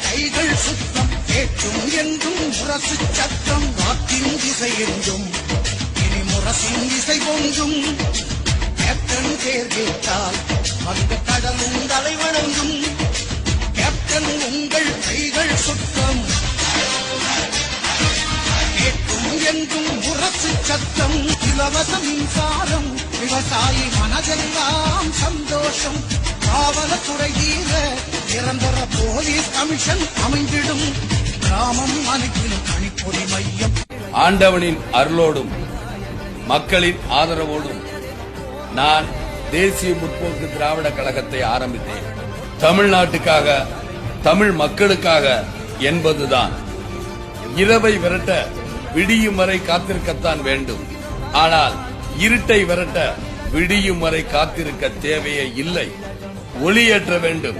கைகள் சுத்தம் கேட்கும் என்றும் முரசு சத்தம் காற்றின் திசை என்றும் இனி முரசின் திசை பொங்கும் கேப்டன் பேர் கேட்டால் வந்த கடலும் தலை வணங்கும் கேப்டன் உங்கள் கைகள் சுத்தம் கேட்கும் என்றும் முரசு சத்தம் இலவச மின்சாரம் விவசாயி மனதெல்லாம் சந்தோஷம் காவல்துறை வீர நிரந்தர போலீஸ் கமிஷன் அமைந்திடும் கிராமம் அனைத்திலும் கணிப்பொறி மையம் ஆண்டவனின் அருளோடும் மக்களின் ஆதரவோடும் நான் தேசிய முற்போக்கு திராவிட கழகத்தை ஆரம்பித்தேன். தமிழ்நாட்டுக்காக, தமிழ் மக்களுக்காக என்பதுதான். இரவை விரட்ட விடியும் வரை காத்திருக்கத்தான் வேண்டும். ஆனால் இருட்டை விரட்ட விடியும் வரை காத்திருக்க தேவையே இல்லை. ஒளியேற்ற வேண்டும்.